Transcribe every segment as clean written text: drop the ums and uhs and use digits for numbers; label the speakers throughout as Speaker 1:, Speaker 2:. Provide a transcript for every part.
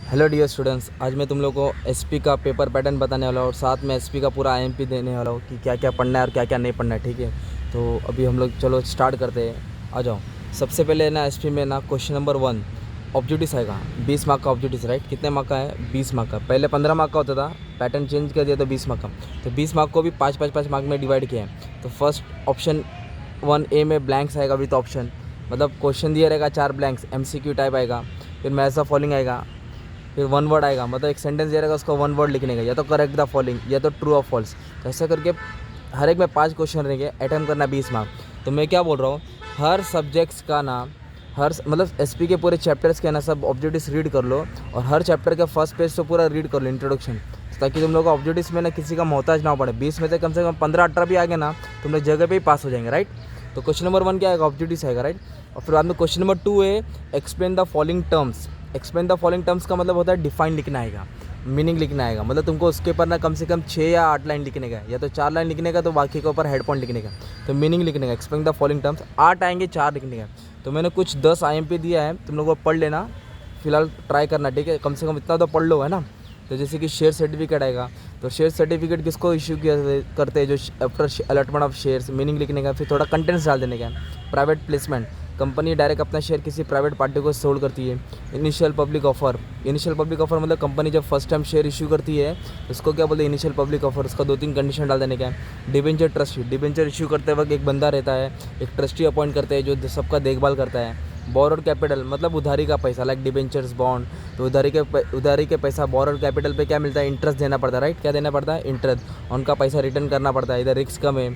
Speaker 1: Hello dear students, आज मैं तुम लोग को एसपी का पेपर पैटर्न बताने वाला हूँ और साथ में एसपी का पूरा आईएमपी देने वाला हूँ कि क्या क्या पढ़ना है और क्या क्या नहीं पढ़ना है। ठीक है, तो अभी हम लोग चलो स्टार्ट करते हैं। आ जाओ। सबसे पहले ना एसपी में ना क्वेश्चन नंबर 1 ऑब्जेक्टिव्स आएगा। 20 मार्क का ऑब्जेक्टिव्स, राइट? कितने मार्क का है? 20 मार्क का। पहले 15 मार्क का होता था, पैटर्न चेंज कर दिया तो 20 मार्क का। तो 20 मार्क को भी 5-5-5 मार्क में डिवाइड किया है। तो फर्स्ट ऑप्शन 1A में ब्लैंक्स आएगा विथ ऑप्शन, मतलब क्वेश्चन दिया रहेगा 4 ब्लैंक्स, एमसीक्यू टाइप आएगा। फिर मैच ऑफ फॉलोइंग आएगा, फिर वन वर्ड आएगा, मतलब एक सेंटेंस दिया रहेगा, उसको वन वर्ड लिखने का, या तो करेक्ट द फॉलोइंग या तो ट्रू और फॉल्स। तो ऐसा करके हर एक में 5 क्वेश्चन रहेंगे, अटेम्प्ट करना 20 मार्क। तो मैं क्या बोल रहा हूँ, हर सब्जेक्ट्स का ना मतलब एसपी के पूरे चैप्टर्स के ना सब ऑब्जेक्टिव्स रीड कर लो और हर चैप्टर के फर्स्ट पेज से पूरा रीड कर लो इंट्रोडक्शन, ताकि तुम लोग को ऑब्जेक्टिव्स में ना किसी का मोहताज ना हो पड़े। 20 में से कम 15-18 भी आ गए ना, तुम लोग जगह पे ही पास हो जाएंगे, राइट? तो क्वेश्चन नंबर 1 क्या आएगा? ऑब्जेक्टिव्स आएगा, राइट? और फिर बाद में क्वेश्चन नंबर 2 है explain the following terms. Explain the following terms का मतलब होता है डिफाइन लिखना आएगा, मीनिंग लिखना आएगा। मतलब तुमको उसके ऊपर ना कम से कम 6 या 8 लाइन लिखने का, या तो 4 लाइन लिखने का, तो बाकी के ऊपर हेड पॉइंट लिखने का। तो मीनिंग लिखने का, एक्सप्लेन द फॉलोइंग टर्म्स 8 आएंगे, 4 लिखने का। तो मैंने कुछ 10 आईएमपी दिया है, तुम लोगों को पढ़ लेना, फिलहाल ट्राई करना, ठीक है? कम से कम इतना तो पढ़ लो, है ना? तो जैसे कि शेयर सर्टिफिकेट आएगा, तो शेयर सर्टिफिकेट किसको इशू करते हैं? जो after allotment of shares, meaning लिखने का। फिर थोड़ा कंटेंट्स डाल देने का। प्राइवेट प्लेसमेंट, कंपनी डायरेक्ट अपना शेयर किसी प्राइवेट पार्टी को सोल्ड करती है। Initial public offer, initial public offer मतलब कंपनी जब फर्स्ट टाइम शेयर इशू करती है उसको क्या बोलते हैं? Initial public offer. उसका 2-3 कंडीशन डाल देने का है। डिबेंचर ट्रस्टी, डिबेंचर इशू करते वक्त एक बंदा रहता है, एक ट्रस्टी अपॉइंट करते हैं जो सबका देखभाल करता है। बोरोड कैपिटल मतलब उधारी का पैसा, लाइक डिबेंचर्स, बॉन्ड। तो उधारी के पैसा बोरोड कैपिटल पे क्या मिलता है? इंटरेस्ट देना पड़ता है, राइट? क्या देना पड़ता है? इंटरेस्ट। उनका पैसा रिटर्न करना पड़ता है, इधर रिस्क कम है।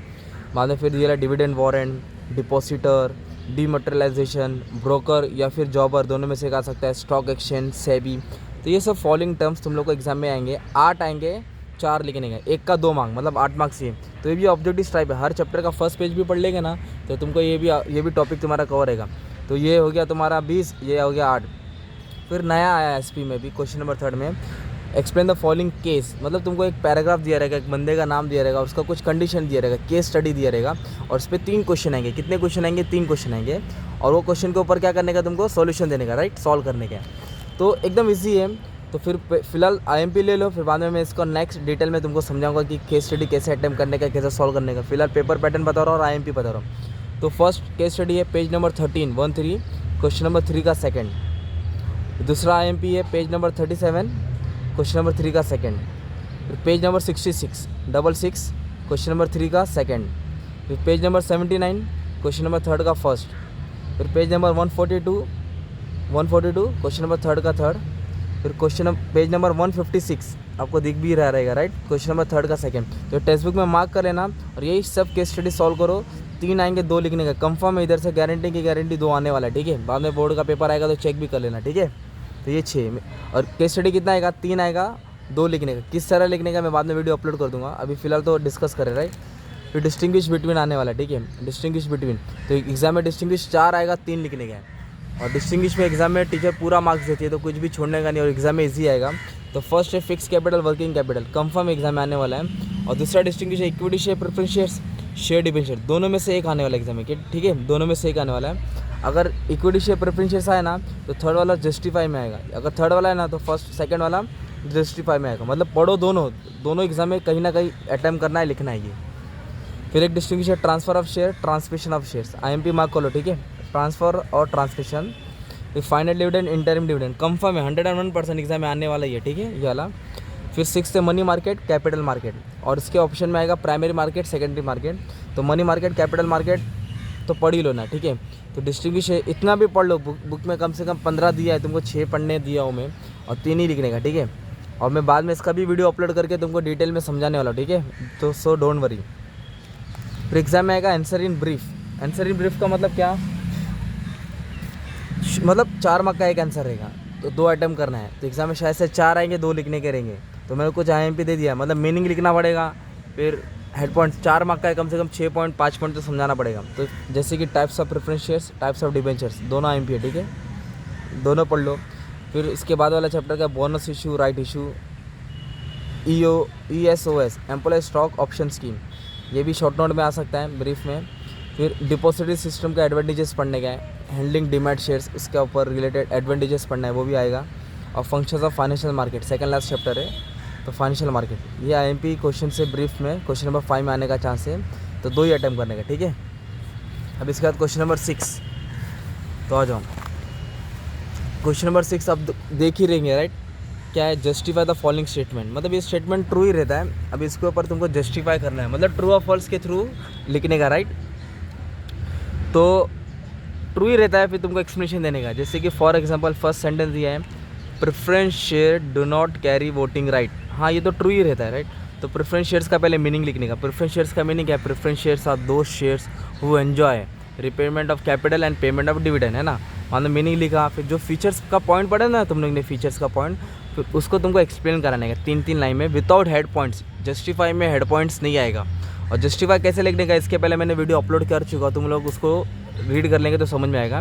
Speaker 1: बाद में फिर दिया dividend warrant, depositor, dematerialisation, broker या फिर जॉबर, दोनों में से एक आ सकता है। Stock exchange, SEBI. तो ये सब फॉलोइंग टर्म्स तुम लोग को एग्जाम में आएंगे। 8 आएंगे, 4 लिखने का, एक का 2 मार्क, मतलब 8 मार्क्स ये। तो ये भी ऑब्जेक्टिव टाइप है। हर चैप्टर का फर्स्ट पेज भी पढ़ लेंगे ना, तो तुमको ये भी टॉपिक तुम्हारा कवर रहेगा। तो ये हो गया तुम्हारा 20, ये हो गया 8। फिर नया आया एसपी में भी क्वेश्चन नंबर 3 में एक्सप्लेन द फॉलोइंग केस, मतलब तुमको एक पैराग्राफ दिया रहेगा, एक बंदे का नाम दिया रहेगा, उसका कुछ कंडीशन दिया रहेगा, केस स्टडी दिया रहेगा, और उस पर 3 क्वेश्चन आएंगे। कितने क्वेश्चन आएंगे? 3 क्वेश्चन आएंगे, और वो क्वेश्चन के ऊपर क्या करने का? तुमको सॉल्यूशन देने का, राइट? सॉल्व करने का। तो एकदम ईजी है। तो फिर फिलहाल आईएमपी ले लो, फिर बाद में मैं इसको नेक्स्ट डिटेल में तुमको समझाऊंगा कि केस स्टडी कैसे अटेम्प्ट करने का, कैसे सॉल्व करने का। फिलहाल पेपर पैटर्न बता रहा हूँ और आईएमपी बता रहा हूँ। तो फर्स्ट केस स्टडी है पेज नंबर 13 क्वेश्चन नंबर 3 का सेकंड। दूसरा आईएमपी है पेज नंबर 37 क्वेश्चन नंबर 3 का सेकंड। फिर पेज नंबर 66 क्वेश्चन नंबर 3 का सेकंड। फिर पेज नंबर 79 क्वेश्चन नंबर 3 का फर्स्ट। फिर पेज नंबर 142 क्वेश्चन नंबर 3 का थर्ड। फिर पेज नंबर 156 आपको दिख भी रहा रहेगा, राइट? क्वेश्चन नंबर 3 का सेकंड। तो टेक्स्ट बुक में मार्क कर लेना और यही सब केस स्टडी सॉल्व करो। 3 आएंगे, 2 लिखने का। कंफर्म है, इधर से गारंटी की गारंटी 2 आने वाला है, ठीक है? बाद में बोर्ड का पेपर आएगा तो चेक भी कर लेना, ठीक है? तो ये 6 और केस स्टडी कितना आएगा? 3 आएगा, 2 लिखने का। किस तरह लिखने का मैं बाद में वीडियो अपलोड कर दूंगा, अभी फिलहाल तो डिस्कस करें, राइट? फिर डिस्टिंग्विश बिटवीन आने वाला है, ठीक है? डिस्टिंग्विश बिटवीन, तो एग्जाम में डिस्टिंग्विश 4 आएगा, 3 लिखने का है। और डिस्टिंग्विश में एग्जाम में टीचर पूरा मार्क्स देती है, तो कुछ भी छोड़ने का नहीं, और एग्जाम में ईजी आएगा। तो फर्स्ट है fix capital, working capital, confirm exam में आने वाला है। और दूसरा डिस्टिंग्विश है equity share, preference shares, share debenture, दोनों में से एक आने वाला एग्जाम में, ठीक है? दोनों में से एक आने वाला है। अगर इक्विटी शेयर प्रेफरेंस शेयर्स आए ना, तो थर्ड वाला जस्टिफाई में आएगा। अगर थर्ड वाला है ना, तो फर्स्ट सेकंड वाला जस्टिफाई में आएगा। मतलब पढ़ो दोनों एग्जाम में कहीं ना कहीं अटैम्प्ट करना है, लिखना है ये। फिर एक डिस्टिंग्विश है transfer of share, transmission of shares, IMP mark कर लो, ठीक है? ट्रांसफर और ट्रांसमिशन। फिर final dividend, interim dividend, confirm है, 101% एग्जाम में आने वाला ये, ठीक है? ये वाला। फिर 6 है मनी मार्केट, कैपिटल मार्केट, और इसके ऑप्शन में आएगा प्राइमरी मार्केट, सेकेंडरी मार्केट। तो मनी मार्केट, कैपिटल मार्केट तो पढ़ ही लो ना, ठीक है? तो डिस्टिंग्विश है, इतना भी पढ़ लो। बुक में कम से कम 15 दिया है, तुमको 6 पढ़ने दिया हूँ मैं, और 3 ही लिखने का, ठीक है? और मैं बाद में इसका भी वीडियो अपलोड करके तुमको डिटेल में समझाने वाला हूँ, ठीक है? तो सो डोंट वरी। फिर एग्जाम में आएगा answer in brief. Answer in brief का मतलब क्या? मतलब 4 मार्क का एक आंसर रहेगा, तो 2 अटेम्प्ट करना है। तो एग्जाम में शायद से 4 आएंगे, 2 लिखने के रहेंगे। तो मैंने कुछ आईएमपी दे दिया, मतलब मीनिंग लिखना पड़ेगा। फिर हेड पॉइंट 4 मार्क का है, कम से कम 6 पॉइंट 5 पॉइंट तो समझाना पड़ेगा। तो जैसे कि types of preference shares, types of debentures, दोनों आईएमपी है, ठीक है? दोनों पढ़ लो। फिर इसके बाद वाला चैप्टर का bonus issue, right issue, ESOS, employ stock option scheme, ये भी शॉर्ट नोट में आ सकता है, ब्रीफ में। फिर डिपॉजिटरी सिस्टम का एडवांटेजेस पढ़ने का है। हैंडलिंग डिमैट शेयर्स, इसके ऊपर रिलेटेड एडवांटेजेस पढ़ना है, वो भी आएगा। और functions of financial market, second last chapter है। तो फाइनेंशियल मार्केट ये आईएमपी क्वेश्चन से ब्रीफ में क्वेश्चन नंबर 5 में आने का चांस है, तो 2 ही अटैम्प्ट करने का, ठीक है। अब इसके बाद क्वेश्चन नंबर 6, तो आ जाओ। क्वेश्चन नंबर 6 अब देख ही रहेंगे, राइट। क्या है, जस्टिफाई द फॉलोइंग स्टेटमेंट, मतलब ये स्टेटमेंट ट्रू ही रहता है। अब इसके ऊपर तुमको जस्टिफाई करना है, मतलब ट्रू और फॉल्स के थ्रू लिखने का, राइट। तो ट्रू ही रहता है, फिर तुमको एक्सप्लेनेशन देने का। जैसे कि फॉर एग्जांपल फर्स्ट सेंटेंस दिया है, preference share do not carry voting right. हाँ, ये तो ट्रू ही रहता है, राइट। तो प्रेफरेंस शेयर्स का पहले मीनिंग लिखने का। प्रेफरेंस शेयर्स का मीनिंग क्या है, प्रेफरेंस शेयर्स आर दो shares who enjoy repayment of capital and payment of dividend, है ना। मतलब मीनिंग लिखा, फिर जो फीचर्स का पॉइंट पढ़ा ना तुम लोग ने, फीचर्स का पॉइंट, फिर उसको तुमको एक्सप्लेन कराने का 3 लाइन में विदाउट हेड पॉइंट्स। जस्टिफाई में हेड पॉइंट्स नहीं आएगा। और जस्टिफाई कैसे लिखने का, इसके पहले मैंने वीडियो अपलोड कर चुका, तुम लोग उसको रीड कर लेंगे तो समझ में आएगा।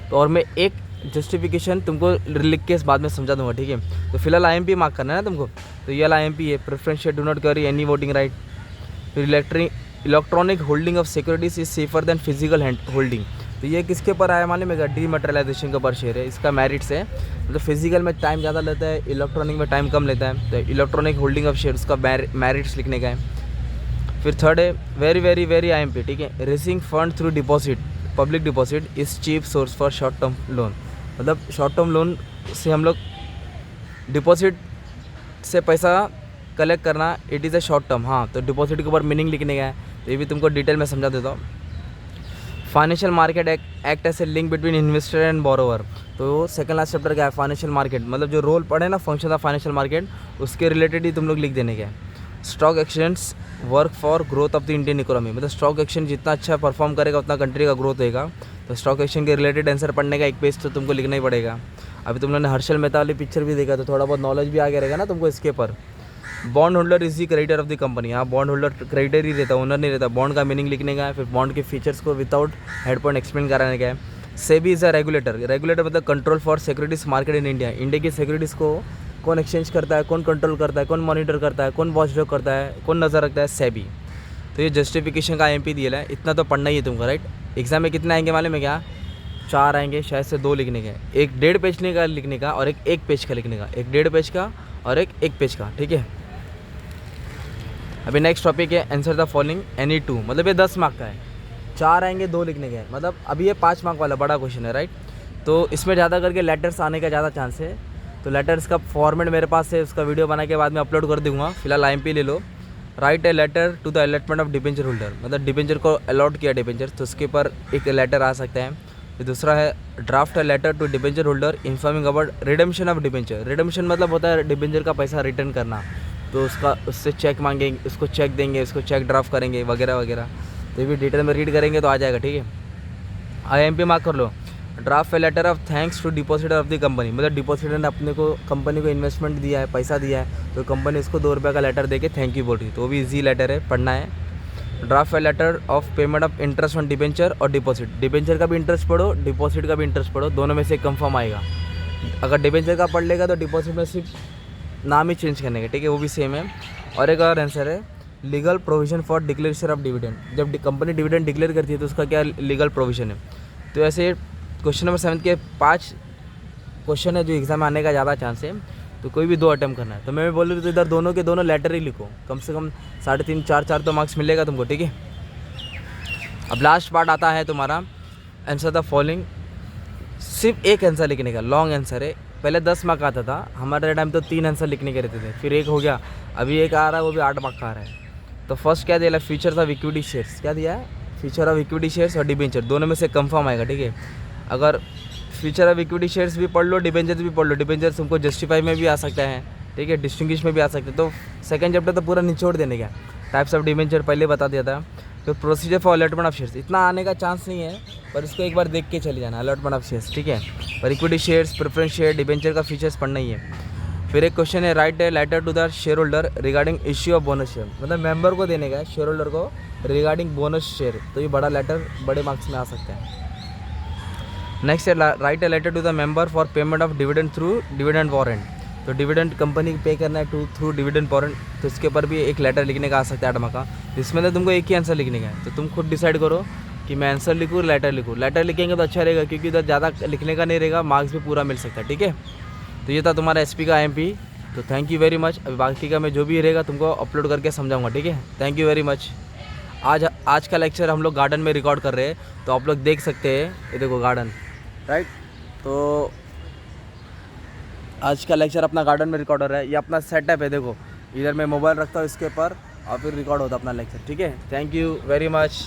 Speaker 1: तो और मैं एक जस्टिफिकेशन तुमको लिख के इस बाद में समझा दूंगा, ठीक है। तो फिलहाल आईएमपी मार्क करना है ना तुमको, तो ये आईएमपी है, preference share do not carry any voting right. फिर electronic holding of securities is safer than physical holding. तो ये किसके ऊपर आया मालूम है, डीमैटेरियलाइजेशन के ऊपर शेयर है, इसका मेरिट्स है। मतलब फिजिकल में टाइम ज़्यादा लेता है, इलेक्ट्रॉनिक में टाइम कम लेता है। तो इलेक्ट्रॉनिक होल्डिंग ऑफ शेयर उसका मेरिट्स लिखने का है। फिर थर्ड है वेरी वेरी वेरी आईएमपी, ठीक है। Raising fund through deposit public deposit is cheap source for short term loan. मतलब शॉर्ट टर्म लोन से हम लोग डिपॉजिट से पैसा कलेक्ट करना, it is a short term. हाँ, तो डिपॉजिट के ऊपर मीनिंग लिखने का है, तो ये भी तुमको डिटेल में समझा देता हूँ। Financial market act as a link between investor and borrower. तो सेकंड लास्ट चैप्टर क्या है, फाइनेंशियल मार्केट, मतलब जो रोल पढ़े ना फंक्शन ऑफ फाइनेंशियल मार्केट, उसके रिलेटेड ही तुम लोग लिख देने का है। Stock exchange work for growth of the Indian economy, मतलब स्टॉक एक्सचेंज जितना अच्छा परफॉर्म करेगा उतना कंट्री का ग्रोथ होएगा। तो स्टॉक एक्सचेंज के रिलेटेड आंसर पढ़ने का एक पेज तो तुमको लिखना ही पड़ेगा। अभी तुम लोगों ने हर्षल मेहता वाली पिक्चर भी देखा, तो थोड़ा बहुत नॉलेज भी आगे रहेगा ना तुमको इसके ऊपर। Bond holder is the creditor of the company. हाँ, बॉन्ड होल्डर क्रेडिटर ही रहता है, ओनर नहीं रहता। बॉन्ड का मीनिंग लिखने का है, फिर बॉन्ड के फीचर्स को विदाउट हेड पॉइंट एक्सप्लेन कराने का है। सेबी इज़ अ रेगुलेटर मतलब control for securities market in India. India की सिक्योरिटीज़ को कौन एक्सचेंज करता है, कौन कंट्रोल करता है, कौन मॉनिटर करता है, कौन वॉचडॉग करता है, कौन नज़र रखता है, सेबी। तो ये जस्टिफिकेशन का आईएमपी दिया है, इतना तो पढ़ना ही है तुमको, राइट। एग्जाम में कितने आएंगे मालूम है क्या, 4 आएंगे, शायद से 2 लिखने का, एक 1.5 पेज का लिखने का और एक 1 पेज का लिखने का, एक 1.5 पेज का और एक 1 पेज का, ठीक है। अभी नेक्स्ट टॉपिक है answer the following any two, मतलब ये 10 मार्क का है, 4 आएंगे 2 लिखने के, मतलब अभी ये 5 मार्क वाला बड़ा क्वेश्चन है, राइट। तो इसमें ज़्यादा करके लेटर्स आने का ज़्यादा चांस है। तो लेटर्स का फॉर्मेट मेरे पास है, उसका वीडियो बना के बाद में अपलोड कर दूँगा। फिलहाल आईएमपी ले लो। Write a letter to the allotment of debenture holder, मतलब डिबेंचर को अलॉट किया डिबेंचर, तो उसके ऊपर एक लेटर आ सकता है। फिर दूसरा है draft a letter to debenture holder informing about redemption of debenture. Redemption मतलब होता है डिबेंचर का पैसा रिटर्न करना, तो उससे चेक मांगेंगे, उसको चेक देंगे, उसको चेक ड्राफ्ट करेंगे वगैरह वगैरह। तो ये भी डिटेल में रीड करेंगे तो आ जाएगा, ठीक है। आईएमपी मार्क कर लो। Draft a letter of thanks to depositor of the company, मतलब डिपॉजिटर ने अपने को कंपनी को इन्वेस्टमेंट दिया है, पैसा दिया है, तो कंपनी उसको 2 रुपये का लेटर देके थैंक यू बोल रही है, तो वो भी इजी लेटर है, पढ़ना है। Draft a letter of payment of interest on debenture और डिपॉजिट, डिबेंचर का भी इंटरेस्ट पढ़ो, डिपॉजिट का भी इंटरेस्ट पढ़ो, दोनों में से कंफर्म आएगा। अगर डिबेंचर का पढ़ लेगा तो डिपॉजिट में सिर्फ नाम ही चेंज करने का, ठीक है, वो भी सेम है। और एक और आंसर है legal provision for declaration of dividend, जब कंपनी डिविडेंड डिक्लेयर करती है तो उसका क्या लीगल प्रोविजन है। तो ऐसे क्वेश्चन नंबर 7 के 5 क्वेश्चन है जो एग्जाम में आने का ज़्यादा चांस है, तो कोई भी 2 अटैम्प्ट करना है। तो मैं बोल रही हूँ तो इधर दोनों के दोनों लेटर ही लिखो, कम से कम 3.5 4 तो मार्क्स मिलेगा तुमको, ठीक है। अब लास्ट पार्ट आता है तुम्हारा आंसर द फॉलोइंग, सिर्फ एक आंसर लिखने का, लॉन्ग आंसर है। पहले 10 मार्क आता था, हमारे टाइम तो 3 आंसर लिखने के रहते थे, फिर 1 हो गया, अभी एक आ रहा है वो भी 8 मार्क का आ रहा है। तो फर्स्ट क्या दिया, फीचर्स ऑफ इक्विटी शेयर्स, क्या दिया है, फीचर ऑफ इक्विटी शेयर्स और डिबेंचर, दोनों में से कंफर्म आएगा, ठीक है। अगर फीचर ऑफ इक्विटी शेयर्स भी पढ़ लो, डिबेंचर भी पढ़ लो, डिबेंचर तुमको जस्टिफाई में भी आ सकता है, ठीक है, डिस्टिंग्विश में भी आ सकते हैं। तो सेकंड चैप्टर तो पूरा निचोड़ देने का, टाइप्स ऑफ डिबेंचर पहले बता दिया था। तो procedure for allotment of shares इतना आने का चांस नहीं है, पर इसको एक बार देख के चले जाना, अलॉटमेंट ऑफ शेयर्स, ठीक है। पर equity shares, preference share, debenture का फीचर्स पढ़ना ही है। फिर एक क्वेश्चन है write a letter to the share holder regarding issue of bonus share, मतलब मेंबर को देने का है शेयर होल्डर को रिगार्डिंग बोनस शेयर, तो ये बड़ा लेटर बड़े मार्क्स में आ सकता है। नेक्स्ट है write a letter to the member for payment of dividend through dividend warrant, तो डिविडेंड कंपनी पे करना है थ्रू डिविडेंड वारंट, तो इसके ऊपर भी एक लेटर लिखने का आ सकता है 8 मार्क का। इसमें तो तुमको एक ही आंसर लिखने का है, तो तुम खुद डिसाइड करो कि मैं आंसर लिखूँ लेटर लिखूँ। लेटर लिखेंगे तो अच्छा रहेगा, क्योंकि उधर ज़्यादा लिखने का नहीं रहेगा, मार्क्स भी पूरा मिल सकता है, ठीक है। तो ये था तुम्हारा एसपी का एमपी। तो थैंक यू वेरी मच। अभी बाकी का मैं जो भी रहेगा तुमको अपलोड करके समझाऊंगा, ठीक है। Thank you very much. आज का लेक्चर हम लोग गार्डन में रिकॉर्ड कर रहे हैं, तो आप लोग देख सकते हैं, ये देखो गार्डन, राइट। तो आज का लेक्चर अपना गार्डन में रिकॉर्ड हो रहा है। ये अपना सेटअप है, देखो इधर मैं मोबाइल रखता हूँ इसके ऊपर और फिर रिकॉर्ड होता है अपना लेक्चर, ठीक है। Thank you very much.